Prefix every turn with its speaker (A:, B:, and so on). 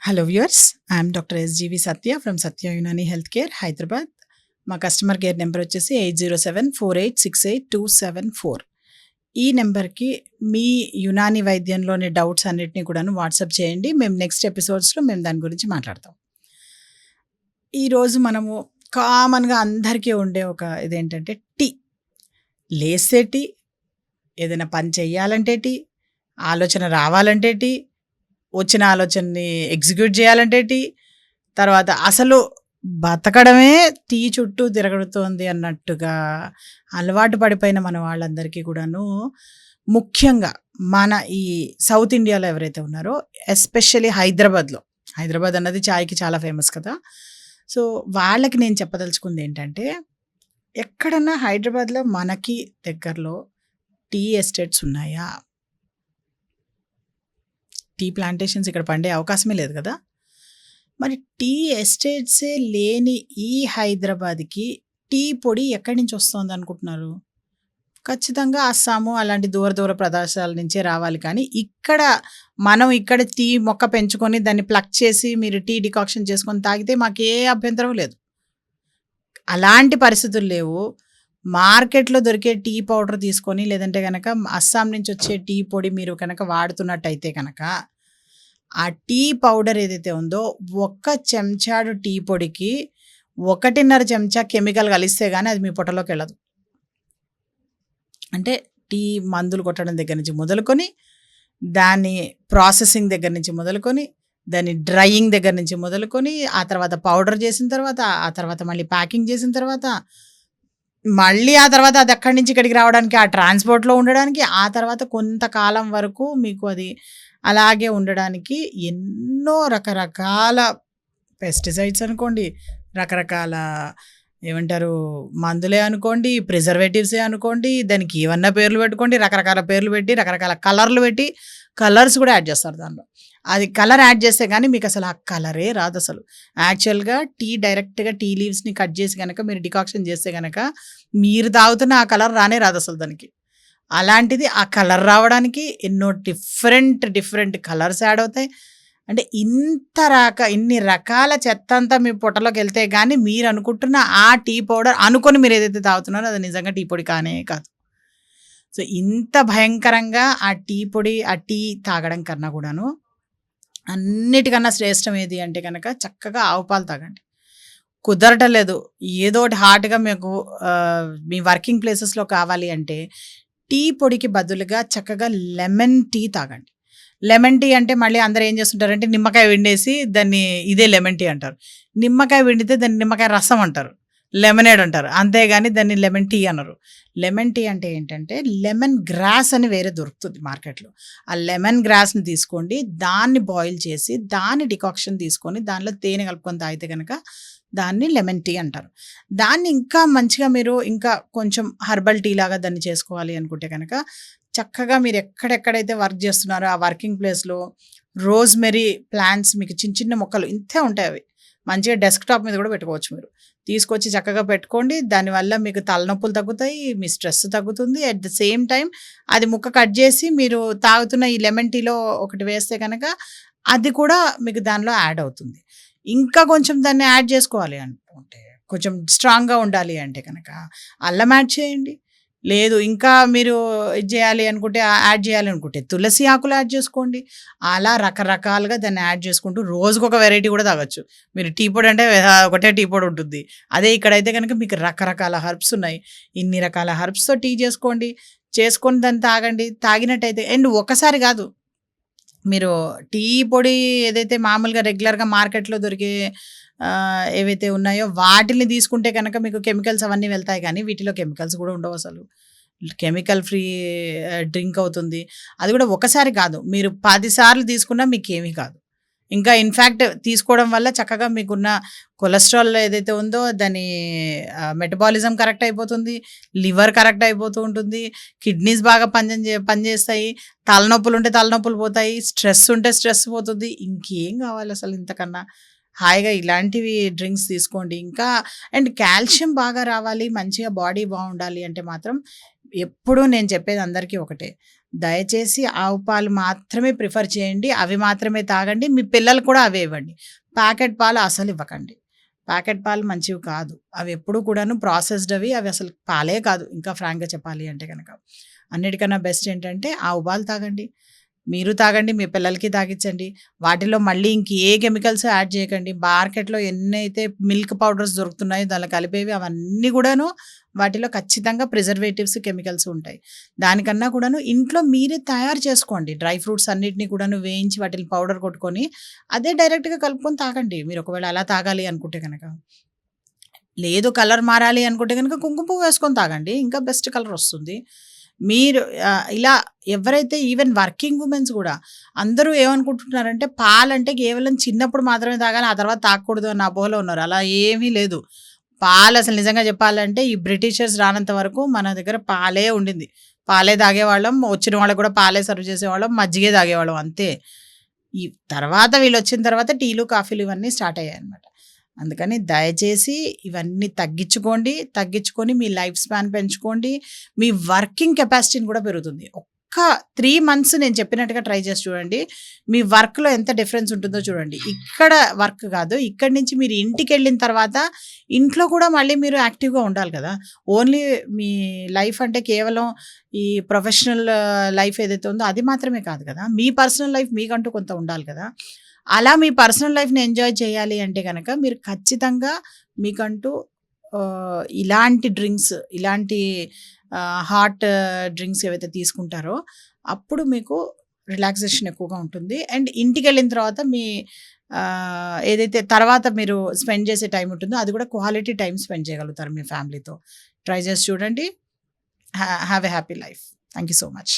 A: Hello viewers, I'm doctor SGV Satya from Satya Unani health care, Hyderabad. మా customer care number వచ్చేసి 8074868274. ఈ నెంబర్కి మీ Unani వైద్యంలోని doubts అన్నిటినీ కూడాను వాట్సాప్ చేయండి. మేము నెక్స్ట్ ఎపిసోడ్స్లో దాని గురించి మాట్లాడతాం. ఈరోజు మనము కామన్గా అందరికీ ఉండే ఒక ఇదేంటంటే టీ. లేస్తే టీ, ఏదైనా పని చెయ్యాలంటే టీ, ఆలోచన రావాలంటే టీ, వచ్చిన ఆలోచనని ఎగ్జిక్యూట్ చేయాలంటే టీ, తర్వాత అసలు బతకడమే టీ చుట్టూ తిరగడుతోంది అన్నట్టుగా అలవాటు పడిపోయిన మన వాళ్ళందరికీ కూడాను, ముఖ్యంగా మన ఈ సౌత్ ఇండియాలో ఎవరైతే ఉన్నారో, ఎస్పెషల్లీ హైదరాబాద్ అన్నది చాయ్కి చాలా ఫేమస్ కదా. సో వాళ్ళకి నేను చెప్పదలుచుకుంది ఏంటంటే, ఎక్కడన్నా హైదరాబాద్లో మనకి దగ్గరలో టీ ఎస్టేట్స్ ఉన్నాయా? టీ ప్లాంటేషన్స్ ఇక్కడ పండే అవకాశమే లేదు కదా. మరి టీ ఎస్టేట్సే లేని ఈ హైదరాబాద్కి టీ పొడి ఎక్కడి నుంచి వస్తుంది అనుకుంటున్నారు? ఖచ్చితంగా అస్సాము అలాంటి దూర ప్రదేశాల నుంచే రావాలి. కానీ మనం ఇక్కడ టీ మొక్క పెంచుకొని దాన్ని ప్లక్ చేసి మీరు టీ డికాక్షన్ చేసుకొని తాగితే మాకు ఏ అభ్యంతరం లేదు. అలాంటి పరిస్థితులు లేవు. మార్కెట్లో దొరికే టీ పౌడర్ తీసుకొని, లేదంటే కనుక అస్సాం నుంచి వచ్చే టీ పొడి మీరు కనుక వాడుతున్నట్టయితే కనుక, ఆ టీ పౌడర్ ఏదైతే ఉందో, ఒక్క చెంచాడు టీ పొడికి 1.5 చెంచా కెమికల్ కలిస్తే కానీ అది మీ పొట్టలోకి వెళ్ళదు. అంటే టీ మందులు కొట్టడం దగ్గర నుంచి మొదలుకొని, దాని ప్రాసెసింగ్ దగ్గర నుంచి మొదలుకొని, దాని డ్రైయింగ్ దగ్గర నుంచి మొదలుకొని, ఆ తర్వాత పౌడర్ చేసిన తర్వాత, ఆ తర్వాత మళ్ళీ ప్యాకింగ్ చేసిన తర్వాత, మళ్ళీ ఆ తర్వాత అది అక్కడి నుంచి ఇక్కడికి రావడానికి, ఆ ట్రాన్స్పోర్ట్లో ఉండడానికి, ఆ తర్వాత కొంతకాలం వరకు మీకు అది అలాగే ఉండడానికి ఎన్నో రకరకాల పెస్టిసైడ్స్ అనుకోండి, రకరకాల ఏమంటారు మందులే అనుకోండి, ప్రిజర్వేటివ్సే అనుకోండి, దానికి ఏమన్నా పేర్లు పెట్టుకోండి, రకరకాల పేర్లు పెట్టి, రకరకాల కలర్లు పెట్టి, కలర్స్ కూడా యాడ్ చేస్తారు దానిలో. అది కలర్ యాడ్ చేస్తే కానీ మీకు అసలు ఆ కలరే రాదు. అసలు యాక్చువల్గా డైరెక్ట్గా టీ లీవ్స్ని కట్ చేసి కనుక మీరు డికాక్షన్ చేస్తే కనుక మీరు తాగుతున్న ఆ కలర్ రానే రాదు అసలు దానికి. అలాంటిది ఆ కలర్ రావడానికి ఎన్నో డిఫరెంట్ కలర్స్ యాడ్ అవుతాయి. అంటే ఇన్ని రకాల చెత్త అంతా మీ పొట్టలోకి వెళ్తే కానీ మీరు అనుకుంటున్న ఆ టీ పౌడర్ అనుకొని మీరు ఏదైతే తాగుతున్నారో అది నిజంగా టీ పొడి కానే కాదు. సో ఇంత భయంకరంగా ఆ టీ పొడి, ఆ టీ తాగడం కన్నా కూడాను అన్నిటికన్నా శ్రేష్టం ఏది అంటే కనుక చక్కగా ఆవు పాలు తాగండి. కుదరటం లేదు, ఏదో ఒకటి హాట్గా మీకు మీ వర్కింగ్ ప్లేసెస్లో కావాలి అంటే టీ పొడికి బదులుగా చక్కగా లెమన్ టీ తాగండి. లెమన్ టీ అంటే మళ్ళీ అందరూ ఏం చేస్తుంటారంటే నిమ్మకాయ పిండేసి దాన్ని ఇదే లెమన్ టీ అంటారు. నిమ్మకాయ పిండితే దాన్ని నిమ్మకాయ రసం అంటారు, లెమనేడ్ అంటారు, అంతేగాని దాన్ని లెమన్ టీ అనరు. లెమన్ టీ అంటే ఏంటంటే లెమన్ గ్రాస్ అని వేరే దొరుకుతుంది మార్కెట్లో. ఆ లెమన్ గ్రాస్ని తీసుకోండి, దాన్ని బాయిల్ చేసి దాన్ని డికాక్షన్ తీసుకొని దానిలో తేనె కలుపుకొని తాగితే కనుక దాన్ని లెమన్ టీ అంటారు. దాన్ని ఇంకా మంచిగా మీరు ఇంకా కొంచెం హర్బల్ టీ లాగా దాన్ని చేసుకోవాలి అనుకుంటే కనుక చక్కగా మీరు ఎక్కడెక్కడైతే వర్క్ చేస్తున్నారో ఆ వర్కింగ్ ప్లేస్లో రోజ్మెరీ ప్లాంట్స్, మీకు చిన్న మొక్కలు ఇంతే ఉంటాయి, అవి మంచిగా డెస్క్టాప్ మీద కూడా పెట్టుకోవచ్చు. మీరు తీసుకొచ్చి చక్కగా పెట్టుకోండి. దానివల్ల మీకు తలనొప్పులు తగ్గుతాయి, మీ స్ట్రెస్ తగ్గుతుంది. అట్ ద సేమ్ టైం అది ముక్క కట్ చేసి మీరు తాగుతున్న ఈ లెమన్ టీలో ఒకటి వేస్తే కనుక అది కూడా మీకు దానిలో యాడ్ అవుతుంది. ఇంకా కొంచెం దాన్ని యాడ్ చేసుకోవాలి అనుకుంటే, కొంచెం స్ట్రాంగ్గా ఉండాలి అంటే కనుక అల్లం యాడ్ చేయండి. లేదు ఇంకా మీరు ఇది చేయాలి అనుకుంటే, యాడ్ చేయాలి అనుకుంటే తులసి ఆకులు యాడ్ చేసుకోండి. అలా రకరకాలుగా దాన్ని యాడ్ చేసుకుంటూ రోజుకొక వెరైటీ కూడా తాగొచ్చు. మీరు టీ పొడి అంటే ఒకటే టీ పొడి ఉంటుంది. అదే ఇక్కడైతే కనుక మీకు రకరకాల హర్బ్స్ ఉన్నాయి. ఇన్ని రకాల హర్బ్స్తో టీ చేసుకొని దాన్ని తాగండి. తాగినట్టయితే అండ్ ఒకసారి కాదు, మీరు టీ పొడి ఏదైతే మామూలుగా రెగ్యులర్గా మార్కెట్లో దొరికే ఏవైతే ఉన్నాయో వాటిని తీసుకుంటే కనుక మీకు కెమికల్స్ అవన్నీ వెళ్తాయి, కానీ వీటిలో కెమికల్స్ కూడా ఉండవు. అసలు కెమికల్ ఫ్రీ డ్రింక్ అవుతుంది. అది కూడా ఒకసారి కాదు, మీరు 10 సార్లు తీసుకున్నా మీకు ఏమీ కాదు. ఇంకా ఇన్ఫ్యాక్ట్ తీసుకోవడం వల్ల చక్కగా మీకున్న కొలెస్ట్రాల్ ఏదైతే ఉందో దాని మెటబాలిజం కరెక్ట్ అయిపోతుంది, లివర్ కరెక్ట్ అయిపోతూ ఉంటుంది, కిడ్నీస్ బాగా పనిచేస్తాయి, తలనొప్పులు ఉంటే తలనొప్పులు పోతాయి, స్ట్రెస్ ఉంటే స్ట్రెస్ పోతుంది. ఇంకేం కావాలి అసలు ఇంతకన్నా? హాయిగా ఇలాంటివి డ్రింక్స్ తీసుకోండి. ఇంకా అండ్ కాల్షియం బాగా రావాలి, మంచిగా బాడీ బాగుండాలి అంటే మాత్రం ఎప్పుడూ నేను చెప్పేది అందరికీ ఒకటే, దయచేసి ఆవు పాలు మాత్రమే ప్రిఫర్ చేయండి. అవి మాత్రమే తాగండి. మీ పిల్లలకు కూడా అవే ఇవ్వండి. ప్యాకెట్ పాలు అసలు ఇవ్వకండి. ప్యాకెట్ పాలు మంచివి కాదు. అవి ఎప్పుడు కూడాను ప్రాసెస్డ్ అవి అసలు పాలే కాదు. ఇంకా ఫ్రాంక్‌గా చెప్పాలి అంటే గనక. అన్నిటికన్నా బెస్ట్ ఏంటంటే ఆవు పాలు తాగండి. మీరు తాగండి. మీ పిల్లలకి తాగిచ్చండి. వాటిలో మళ్ళీ ఏ కెమికల్స్ యాడ్ చేయకండి. మార్కెట్‌లో ఎన్నైతే మిల్క్ పౌడర్స్ దొరుకుతున్నాయో దాంట్లో కలిపేవి అవన్నీ కూడాను వాటిలో ఖచ్చితంగా ప్రిజర్వేటివ్స్, కెమికల్స్ ఉంటాయి. దానికన్నా కూడాను ఇంట్లో మీరే తయారు చేసుకోండి. డ్రై ఫ్రూట్స్ అన్నిటిని కూడాను వేయించి వాటిని పౌడర్ కొట్టుకొని అదే డైరెక్ట్‌గా కలుపుకొని తాగండి. మీరు ఒకవేళ అలా తాగాలి అనుకుంటే గనక. లేదు కలర్ మారాలి అనుకుంటే గనక కుంకుమ పువ్వు వేసుకొని తాగండి. ఇంకా బెస్ట్ కలర్ వస్తుంది. మీరు ఇలా ఎవరైతే ఈవెన్ వర్కింగ్ వుమెన్స్ గూడా అందరూ ఏమనుకుంటున్నారంటే పాలంటే కేవలం చిన్నప్పుడు మాత్రమే తాగాలి. ఆ తర్వాత తాగకూడదు అన్న అపోహలో ఉన్నారు. అలా ఏమీ లేదు. పాలు అసలు నిజంగా చెప్పాలంటే ఈ బ్రిటిషర్స్ రానంత వరకు మన దగ్గర పాలే ఉండింది. పాలే తాగేవాళ్ళం. వచ్చిన వాళ్ళకి కూడా పాలే సర్వ్ చేసేవాళ్ళం. మజ్జిగే తాగేవాళ్ళం అంతే. ఈ తర్వాత వీళ్ళొచ్చిన తర్వాత టీలు, కాఫీలు ఇవన్నీ స్టార్ట్ అయ్యాయన్నమాట. అందుకని దయచేసి ఇవన్నీ తగ్గించుకొని మీ లైఫ్ స్పాన్ పెంచుకోండి. మీ వర్కింగ్ కెపాసిటీని కూడా పెరుగుతుంది. ఒక్క 3 మంత్స్ నేను చెప్పినట్టుగా ట్రై చేసి చూడండి. మీ వర్క్‌లో ఎంత డిఫరెన్స్ ఉంటుందో చూడండి. ఇక్కడ వర్క్ కాదు. ఇక్కడి నుంచి మీరు ఇంటికెళ్ళిన తర్వాత ఇంట్లో కూడా మళ్ళీ మీరు యాక్టివ్‌గా ఉండాలి కదా! ఓన్లీ మీ లైఫ్ అంటే కేవలం ఈ ప్రొఫెషనల్ లైఫ్ ఏదైతే ఉందో అది మాత్రమే కాదు కదా! మీ పర్సనల్ లైఫ్ మీకంటూ కొంత ఉండాలి కదా! అలా మీ పర్సనల్ లైఫ్‌ని ఎంజాయ్ చేయాలి అంటే గనక మీరు ఖచ్చితంగా మీకంటూ ఇలాంటి డ్రింక్స్, ఇలాంటి హాట్ డ్రింక్స్ ఏవైతే తీసుకుంటారో అప్పుడు మీకు రిలాక్సేషన్ ఎక్కువగా ఉంటుంది. అండ్ ఇంటికెళ్ళిన తర్వాత మీ ఏదైతే తర్వాత మీరు స్పెండ్ చేసే టైం ఉంటుందో అది కూడా క్వాలిటీ టైం స్పెండ్ చేయగలుగుతారు మీ ఫ్యామిలీతో. ట్రై చేసి చూడండి. Have a happy life. Thank you so much.